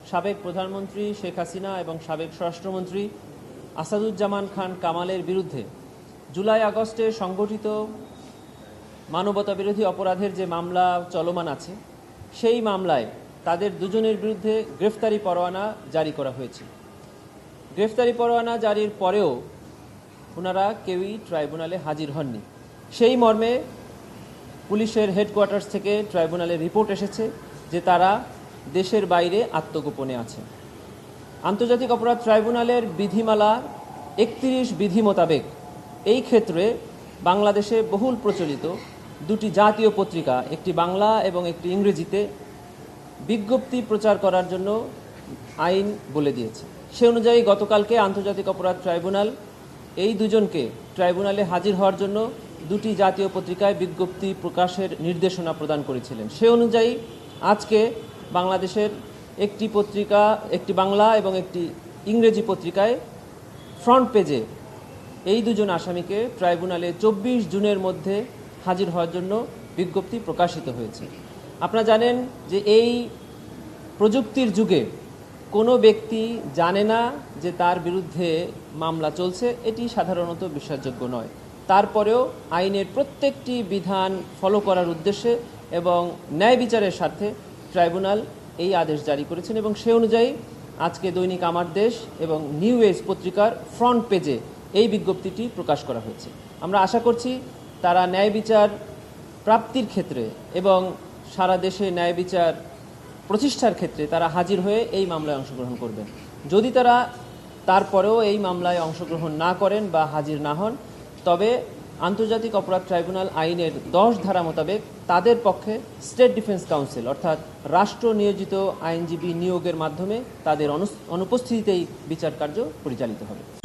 সাবেক প্রধানমন্ত্রী শেখ হাসিনা এবং সাবেক স্বরাষ্ট্রমন্ত্রী আসাদুজ্জামান খান কামালের বিরুদ্ধে জুলাই আগস্টে সংগঠিত মানবতাবিরোধী অপরাধের যে মামলা চলমান আছে সেই মামলায় তাদের দুজনের বিরুদ্ধে গ্রেফতারি পরোয়ানা জারি করা হয়েছে। গ্রেফতারি পরোয়ানা জারির পরেও ওনারা কেউই ট্রাইব্যুনালে হাজির হননি। সেই মর্মে পুলিশের হেডকোয়ার্টার্স থেকে ট্রাইব্যুনালের রিপোর্ট এসেছে যে তারা দেশের বাইরে আত্মগোপনে আছেন। আন্তর্জাতিক অপরাধ ট্রাইব্যুনালের বিধিমালা ৩১ বিধি মোতাবেক এই ক্ষেত্রে বাংলাদেশে বহুল প্রচলিত দুটি জাতীয় পত্রিকা, একটি বাংলা এবং একটি ইংরেজিতে বিজ্ঞপ্তি প্রচার করার জন্য আইন বলে দিয়েছে। সে অনুযায়ী গতকালকে আন্তর্জাতিক অপরাধ ট্রাইব্যুনাল এই দুজনকে ট্রাইব্যুনালে হাজির হওয়ার জন্য দুটি জাতীয় পত্রিকায় বিজ্ঞপ্তি প্রকাশের নির্দেশনা প্রদান করেছিলেন। সে অনুযায়ী আজকে বাংলাদেশের একটি পত্রিকা, একটি বাংলা এবং একটি ইংরেজি পত্রিকায় ফ্রন্ট পেজে এই দুজন আসামিকে ট্রাইব্যুনালে ২৪ জুনের মধ্যে হাজির হওয়ার জন্য বিজ্ঞপ্তি প্রকাশিত হয়েছে। আপনারা জানেন যে এই প্রযুক্তির যুগে কোনো ব্যক্তি জানে না যে তার বিরুদ্ধে মামলা চলছে, এটি সাধারণত বিশ্বাসযোগ্য নয়। তারপরেও আইনের প্রত্যেকটি বিধান ফলো করার উদ্দেশ্যে এবং ন্যায় বিচারের স্বার্থে ট্রাইব্যুনাল এই আদেশ জারি করেছেন এবং সে অনুযায়ী আজকে দৈনিক আমার দেশ এবং নিউ এজ পত্রিকার ফ্রন্ট পেজে এই বিজ্ঞপ্তিটি প্রকাশ করা হয়েছে। আমরা আশা করছি তারা ন্যায় বিচার প্রাপ্তির ক্ষেত্রে এবং সারা দেশে ন্যায় বিচার প্রতিষ্ঠার ক্ষেত্রে তারা হাজির হয়ে এই মামলায় অংশগ্রহণ করবেন। যদি তারা তারপরেও এই মামলায় অংশগ্রহণ না করেন বা হাজির না হন, তবে আন্তর্জাতিক অপরাধ ট্রাইব্যুনাল আইনের ১০ ধারা মোতাবেক তাদের পক্ষে স্টেট ডিফেন্স কাউন্সিল অর্থাৎ রাষ্ট্র নিয়োজিত আইনজীবী নিয়োগের মাধ্যমে তাদের অনুপস্থিতিতেই বিচার কার্য পরিচালিত হবে।